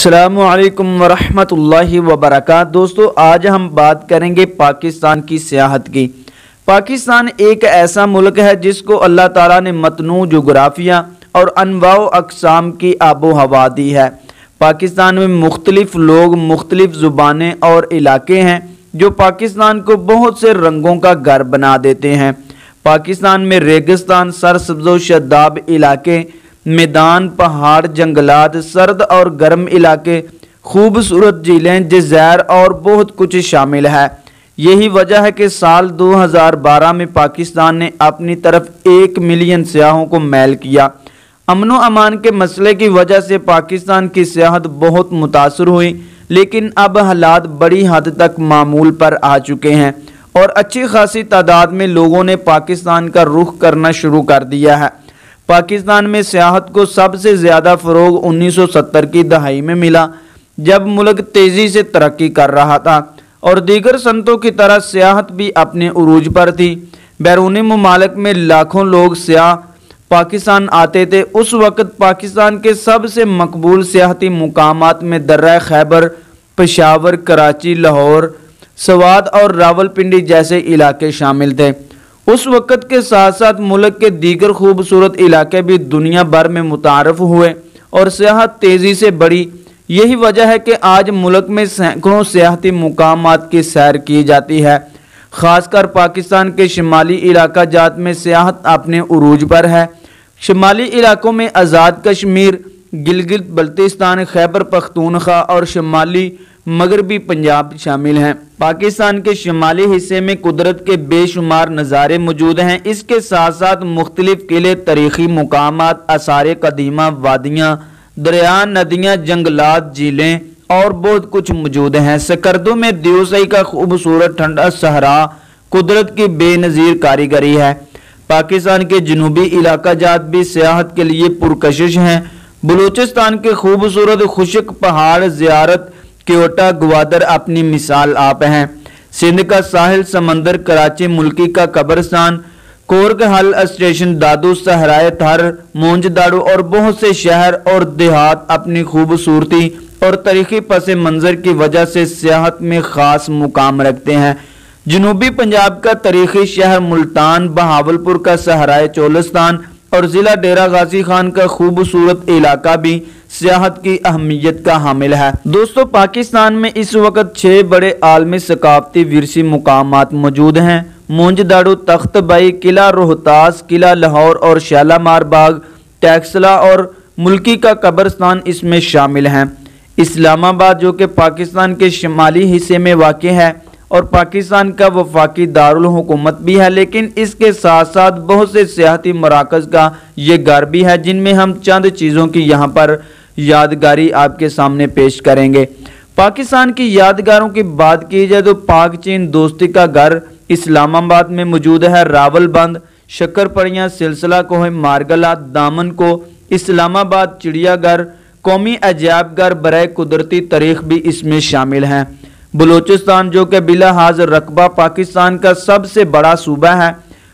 السلام علیکم ورحمۃ وبرکاتہ۔ دوستو آج ہم بات کریں گے پاکستان کی سیاحت کی۔ پاکستان ایک ایسا ملک ہے جس کو اللہ تعالیٰ نے متنوع جغرافیہ اور انواع و اقسام کی آب و ہوا دی ہے۔ پاکستان میں مختلف لوگ، مختلف زبانیں اور علاقے ہیں جو پاکستان کو بہت سے رنگوں کا گھر بنا دیتے ہیں۔ پاکستان میں ریگستان، سرسبز و شاداب علاقے، میدان، پہاڑ، جنگلات، سرد اور گرم علاقے، خوبصورت جھیلیں، جزائر اور بہت کچھ شامل ہے۔ یہی وجہ ہے کہ سال 2012 میں پاکستان نے اپنی طرف 1 ملین سیاحوں کو میل کیا۔ امن و امان کے مسئلے کی وجہ سے پاکستان کی سیاحت بہت متاثر ہوئی، لیکن اب حالات بڑی حد تک معمول پر آ چکے ہیں اور اچھی خاصی تعداد میں لوگوں نے پاکستان کا رخ کرنا شروع کر دیا ہے۔ پاکستان میں سیاحت کو سب سے زیادہ فروغ 1970 کی دہائی میں ملا، جب ملک تیزی سے ترقی کر رہا تھا اور دیگر صنعتوں کی طرح سیاحت بھی اپنے عروج پر تھی۔ بیرونی ممالک میں لاکھوں لوگ سیاح پاکستان آتے تھے۔ اس وقت پاکستان کے سب سے مقبول سیاحتی مقامات میں درہ خیبر، پشاور، کراچی، لاہور، سوات اور راولپنڈی جیسے علاقے شامل تھے۔ اس وقت کے ساتھ ساتھ ملک کے دیگر خوبصورت علاقے بھی دنیا بھر میں متعارف ہوئے اور سیاحت تیزی سے بڑھی۔ یہی وجہ ہے کہ آج ملک میں سینکڑوں سیاحتی مقامات کی سیر کی جاتی ہے۔ خاص کر پاکستان کے شمالی علاقہ جات میں سیاحت اپنے عروج پر ہے۔ شمالی علاقوں میں آزاد کشمیر، گلگت بلتستان، خیبر پختونخوا اور شمالی مغربی پنجاب شامل ہیں۔ پاکستان کے شمالی حصے میں قدرت کے بے شمار نظارے موجود ہیں۔ اس کے ساتھ ساتھ مختلف قلعے، تاریخی مقامات، آثار قدیمہ، وادیاں، دریا، ندیاں، جنگلات، جھیلیں اور بہت کچھ موجود ہیں۔ سکردو میں دیوسئی کا خوبصورت ٹھنڈا صحرا قدرت کی بے نظیر کاریگری ہے۔ پاکستان کے جنوبی علاقہ جات بھی سیاحت کے لیے پرکشش ہیں۔ بلوچستان کے خوبصورت خشک پہاڑ، زیارت کیوٹا، گوادر اپنی مثال آپ ہیں۔ سندھ کا ساحل سمندر، کراچی ملکی کا قبرستان، کورگ ہل اسٹیشن، دادو، صحرائے تھر، مونج داڑو اور بہت سے شہر اور دیہات اپنی خوبصورتی اور تاریخی پس منظر کی وجہ سے سیاحت میں خاص مقام رکھتے ہیں۔ جنوبی پنجاب کا تاریخی شہر ملتان، بہاولپور کا صحرائے چولستان اور ضلع ڈیرہ غازی خان کا خوبصورت علاقہ بھی سیاحت کی اہمیت کا حامل ہے۔ دوستو پاکستان میں اس وقت 6 بڑے عالمی ثقافتی ورثی مقامات موجود ہیں۔ مونج داڑو، تخت بائی، قلعہ روہتاس، قلعہ لاہور اور شالامار باغ، ٹیکسلا اور ملکی کا قبرستان اس میں شامل ہیں۔ اسلام آباد جو کہ پاکستان کے شمالی حصے میں واقع ہے اور پاکستان کا وفاقی دارالحکومت بھی ہے، لیکن اس کے ساتھ ساتھ بہت سے سیاحتی مراکز کا یہ گھر بھی ہے، جن میں ہم چند چیزوں کی یہاں پر یادگاری آپ کے سامنے پیش کریں گے۔ پاکستان کی یادگاروں کی بات کی جائے تو پاک چین دوستی کا گھر اسلام آباد میں موجود ہے۔ راول بند، شکر پڑیاں، سلسلہ کوہ مارگلہ، دامن کو، اسلام آباد چڑیا گھر، قومی عجائب گھر برائے قدرتی تاریخ بھی اس میں شامل ہیں۔ بلوچستان جو کہ بلحاظ رقبہ پاکستان کا سب سے بڑا صوبہ ہے۔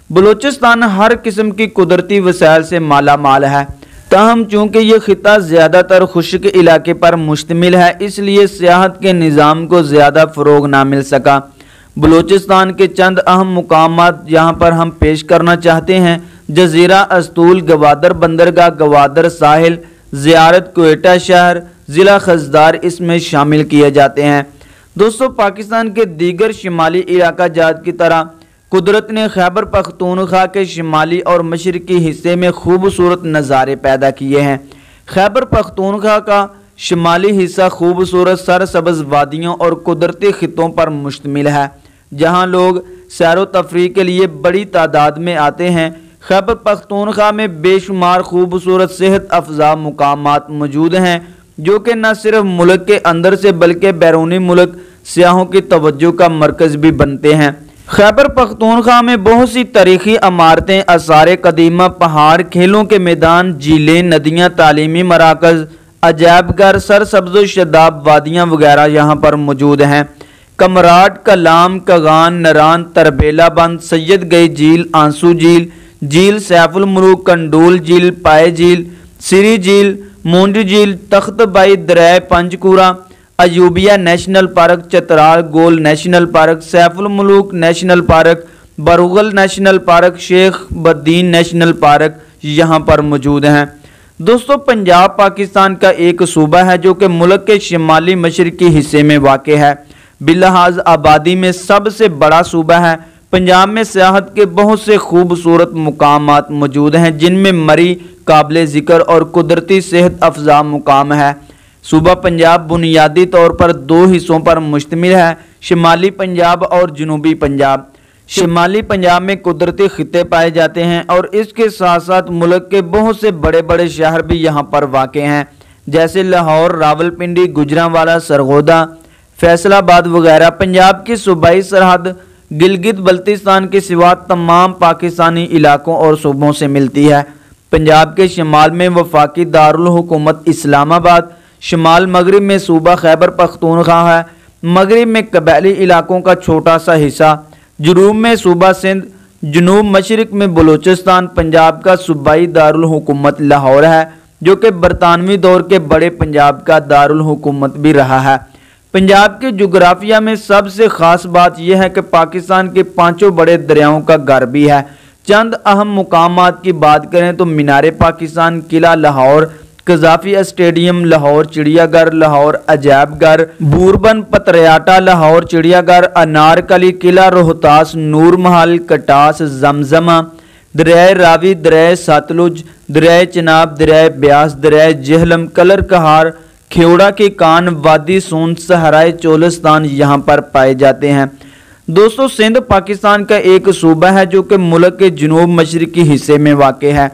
بلوچستان ہر قسم کی قدرتی وسائل سے مالا مال ہے، تاہم چونکہ یہ خطہ زیادہ تر خشک علاقے پر مشتمل ہے، اس لیے سیاحت کے نظام کو زیادہ فروغ نہ مل سکا۔ بلوچستان کے چند اہم مقامات یہاں پر ہم پیش کرنا چاہتے ہیں۔ جزیرہ استول، گوادر بندرگاہ، گوادر ساحل، زیارت کوئٹہ شہر، ضلع خضدار اس میں شامل کیے جاتے ہیں۔ دوستو پاکستان کے دیگر شمالی علاقہ جات کی طرح قدرت نے خیبر پختونخوا کے شمالی اور مشرقی حصے میں خوبصورت نظارے پیدا کیے ہیں۔ خیبر پختونخوا کا شمالی حصہ خوبصورت سرسبز وادیوں اور قدرتی خطوں پر مشتمل ہے، جہاں لوگ سیر و تفریح کے لیے بڑی تعداد میں آتے ہیں۔ خیبر پختونخوا میں بے شمار خوبصورت صحت افزا مقامات موجود ہیں، جو کہ نہ صرف ملک کے اندر سے بلکہ بیرونی ملک سیاحوں کی توجہ کا مرکز بھی بنتے ہیں۔ خیبر پختونخوا میں بہت سی تاریخی عمارتیں، آثار قدیمہ، پہاڑ، کھیلوں کے میدان، جھیلیں، ندیاں، تعلیمی مراکز، عجائب گھر، سرسبز و شاداب وادیاں وغیرہ یہاں پر موجود ہیں۔ کمراٹ، کلام، کغان، نران، تربیلا بند، سید گئی جھیل، آنسو جھیل، جھیل سیف الملوک، کنڈول جھیل، پائے جھیل، सिरी झील, मुंज झील, तख्त बाई दरिया Panjkora, Ayubia national park, Chitral Gol national park, Saiful Muluk national park, Broghil national park, Sheikh Buddin national park यहाँ पर मौजूद हैं। दोस्तों, पंजाब पाकिस्तान का एक सूबा है जो कि मुल्क के शिमाली मशरकी हिस्से में वाक़ है। बिलहाज आबादी में सबसे बड़ा सूबा है। पंजाब में सियाहत के बहुत से खूबसूरत मुकामात मौजूद हैं, जिनमें मरी काबिल ज़िक्र और कुदरती सेहत अफजा मुकाम है। सूबा पंजाब बुनियादी तौर पर दो हिस्सों पर मुश्तमिल है, शिमाली पंजाब और जनूबी पंजाब। शिमाली पंजाब में कुदरती खित्ते पाए जाते हैं और इसके साथ साथ मुल्क के बहुत से बड़े बड़े शहर भी यहाँ पर वाक़ हैं, जैसे लाहौर, रावलपिंडी, गुजरांवाला, सरगोदा, फैसलाबाद वगैरह। पंजाब की सूबाई सरहद गिलगित बल्तिस्तान के सिवा तमाम पाकिस्तानी इलाकों और सूबों से मिलती है। पंजाब के शिमाल में वफाकी दारुल हुकूमत इस्लामाबाद, शिमाल मगरिब में सूबा खैबर पख्तूनख्वा है, मगरिब में कबायली इलाकों का छोटा सा हिस्सा, जनूब में सूबा सिंध, जनूब मशरक में बलूचिस्तान। पंजाब का सूबाई दारुल हुकूमत लाहौर है, जो कि बरतानवी दौर के बड़े पंजाब का दारुल हुकूमत भी रहा है। पंजाब के जोग्राफिया में सबसे ख़ास बात यह है कि पाकिस्तान के पांचों बड़े दरियाओं का घर भी है। चंद अहम मुकामात की बात करें तो मीनार पाकिस्तान, किला लाहौर, कज़ाफ़ी स्टेडियम लाहौर, चिड़ियाघर लाहौर, अजायबघर, बूरबन पतरियाटा लाहौर, चिड़ियाघर, अनारकली, किला रोहतास, नूर महल, कटास, जमजमा, दरिया रावी, दरिया सतलुज, दरिया चिनाब, दरिया ब्यास, दरिया जहलम, कलर कहार, खेवड़ा के कान, वादी सोन, सहराए चोलिस्तान यहाँ पर पाए जाते हैं। दोस्तों, सिंध पाकिस्तान का एक सूबा है जो कि मुल्क के जनूब मशरकी हिस्से में वाक़ है।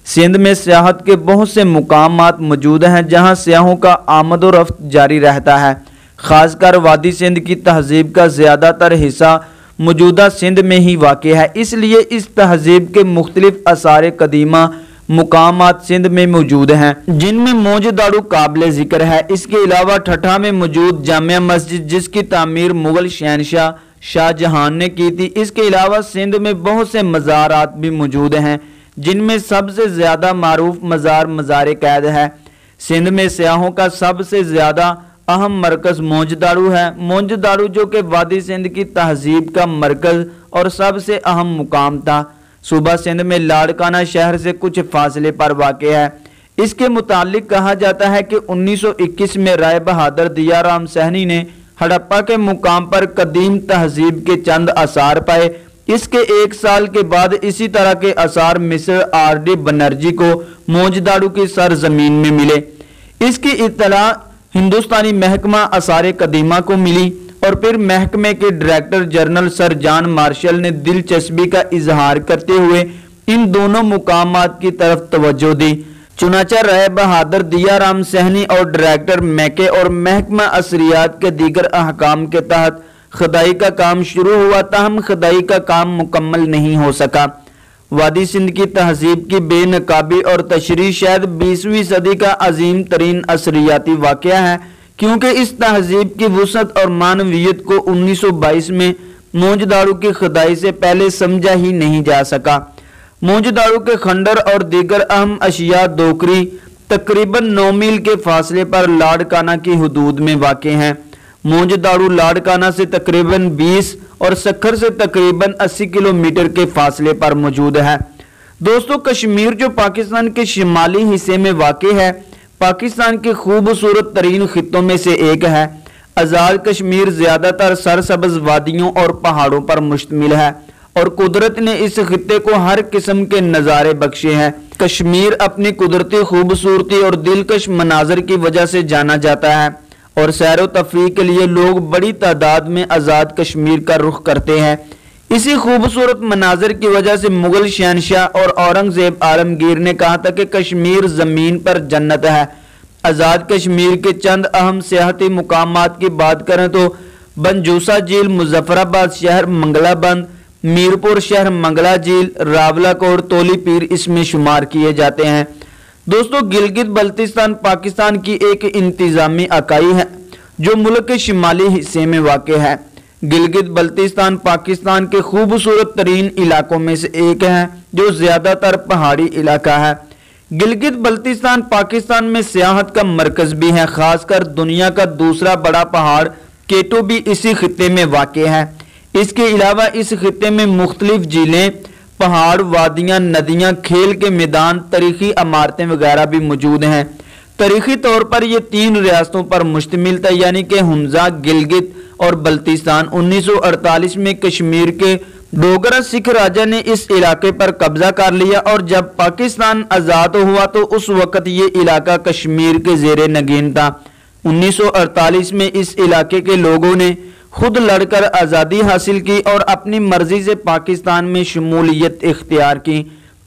सिंध में सियाहत के बहुत से मुकामात मौजूद हैं जहाँ सियाहों का आमद व रफ्त जारी रहता है। ख़ासकर वादी सिंध की तहज़ीब का ज़्यादातर हिस्सा मौजूदा सिंध में ही वाक़ है, इसलिए इस तहज़ीब के मुख्तलिफ आसार कदीमा मुकामात सिंध में मौजूद हैं, जिनमें मौज दारू काबिल ज़िक्र है। इसके अलावा ठठा में मौजूद जामिया मस्जिद, जिसकी तामीर मुग़ल शहनशाह शाहजहां ने की थी। इसके अलावा सिंध में बहुत से मज़ारात भी मौजूद हैं, जिनमें सबसे ज़्यादा मारूफ मज़ार मज़ार कैद है। सिंध में सियाहों का सबसे ज़्यादा अहम मरकज़ मौज दारू है। मौज दारू जो कि वादी सिंध की तहज़ीब का मरकज़ और सबसे अहम मुकाम था। सूबा सिंध में लाड़काना शहर से कुछ फासले पर वाक़ है। इसके मुतालिक कहा जाता है कि 1921 में राय बहादुर दियाराम सहनी ने हड़प्पा के मुकाम पर कदीम तहज़ीब के चंद आसार पाए। इसके एक साल के बाद इसी तरह के आसार मिस्र आर.डी. बनर्जी को मौजदारू की सरजमीन में मिले। इसकी इत्तला हिंदुस्तानी महकमा आसार कदीमा को मिली और फिर महकमे के director general sir John Marshall ने दिलचस्पी का इजहार करते हुए इन दोनों मुकामात की तरफ तवज्जो दी। चुनाचा राय बहादुर दियाराम सहनी और डायरेक्टर मैके और महकमा असरियात के दीगर अहकाम के तहत खुदाई का काम शुरू हुआ, ताहम खुदाई का काम मुकम्मल नहीं हो सका। वादी सिंध की तहजीब की बेनकाबी और तशरीह शायद 20वीं सदी का अजीम तरीन असरियाती वाक़या है, क्योंकि इस तहजीब की वुसअत और मानवियत को 1922 में मौजदारू की खुदाई से पहले समझा ही नहीं जा सका। मौजदारू के खंडर और दीगर अहम अशिया दोकरी तकरीबन 9 मील के फासले पर लाड़काना की हदूद में वाक़ हैं। मौजदारू लाड़काना से तकरीबन 20 और सक्खर से तकरीबन 80 किलोमीटर के फासले पर मौजूद है। दोस्तों, कश्मीर जो पाकिस्तान के शिमाली हिस्से में वाक़ है, पाकिस्तान के खूबसूरत तरीन खित्तों में से एक है। आज़ाद कश्मीर ज़्यादातर सरसब्ज़ वादियों और पहाड़ों पर मुश्तमिल है और कुदरत ने इस खित्ते को हर किस्म के नज़ारे बख्शे हैं। कश्मीर अपनी कुदरती खूबसूरती और दिलकश मनाजर की वजह से जाना जाता है और सैर व तफरीह के लिए लोग बड़ी तादाद में आज़ाद कश्मीर का रुख करते हैं। इसी खूबसूरत मनाजर की वजह से मुग़ल शहनशाह और औरंगज़ेब आलमगीर ने कहा था कि कश्मीर ज़मीन पर जन्नत है। आज़ाद कश्मीर के चंद अहम सियाहती मुकामात की बात करें तो बनजूसा झील, मुजफ्फराबाद शहर, मंगलाबंद, मीरपुर शहर, मंगला झील, रावलाकोट, तोली पीर इसमें शुमार किए जाते हैं। दोस्तों, गिलगित बल्तिस्तान पाकिस्तान की एक इंतजामी इकाई है जो मुल्क के शिमाली हिस्से में वाक़ है। गिलगित बल्तिस्तान पाकिस्तान के खूबसूरत तरीन इलाकों में से एक है जो ज़्यादातर पहाड़ी इलाका है। गिलगित बल्तिस्तान पाकिस्तान में सियाहत का मरकज भी है। खासकर दुनिया का दूसरा बड़ा पहाड़ केटो भी इसी खित्ते में वाक़ है। इसके अलावा इस खित्ते में मुख्तलिफ झीलें, पहाड़, वादियाँ, नदियाँ, खेल के मैदान, तारीखी इमारतें वगैरह भी मौजूद हैं। तारीखी तौर पर यह 3 रियासतों पर मुश्तमिल था, यानी कि हुंजा, गिलगित और बल्तिस्तान। 1948 में कश्मीर के डोगरा सिख राजा ने इस इलाके पर कब्जा कर लिया और जब पाकिस्तान आज़ाद हुआ तो उस वक़्त ये इलाका कश्मीर के ज़ेरे नगीन था। 1948 में इस इलाके के लोगों ने खुद लड़कर आज़ादी हासिल की और अपनी मर्जी से पाकिस्तान में शमूलियत इख्तियार की।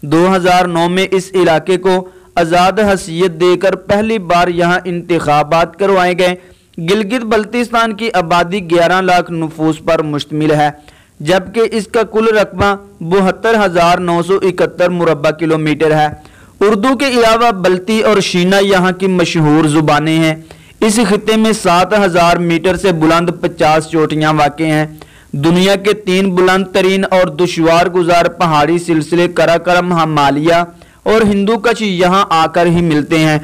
2009 में इस इलाके को आज़ाद हैसियत देकर पहली बार यहाँ इंतखाबात करवाए गए। गिलगित बल्तिस्तान की आबादी 11 लाख नफूस पर मुश्तमिल है, जबकि इसका कुल रकबा 72,971 मुरब्बा किलोमीटर है। उर्दू के अलावा बल्ती और शीना यहाँ की मशहूर ज़ुबानें हैं। इस खित्ते में 7,000 मीटर से बुलंद 50 चोटियाँ वाक़ हैं। दुनिया के 3 बुलंद तरीन और दुश्वार गुजार पहाड़ी सिलसिले कराकरम, हिमालय और हिंदू कश यहाँ आकर ही मिलते हैं।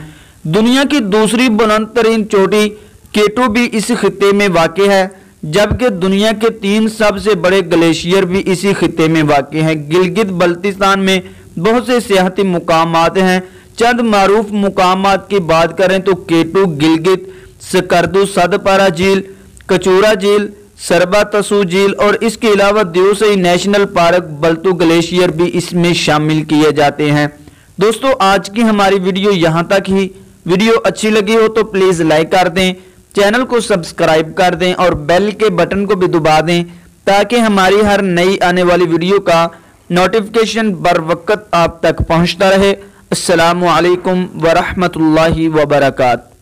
दुनिया की दूसरी बुलंद तरीन चोटी केटो भी इस खित्ते में वाक़ है, जबकि दुनिया के 3 सबसे बड़े ग्लेशियर भी इसी खित्ते में वाक़ हैं। गिलगित बल्तिस्तान में बहुत से सियाहती मुकामात हैं। चंद मारूफ मुकामात की बात करें तो केटो, गिलगित, सकर्दू, सदपारा झील, कचूरा झील, सरबा तसू झील और इसके अलावा दियोसई नेशनल पार्क, बल्तू ग्लेशियर भी इसमें शामिल किए जाते हैं। दोस्तों, आज की हमारी वीडियो यहाँ तक ही। वीडियो अच्छी लगी हो तो प्लीज़ लाइक कर दें, चैनल को सब्सक्राइब कर दें और बेल के बटन को भी दबा दें ताकि हमारी हर नई आने वाली वीडियो का नोटिफिकेशन बर वक्त आप तक पहुँचता रहे। अस्सलामु अलैकुम वरहमतुल्लाहि वबरकातुहू।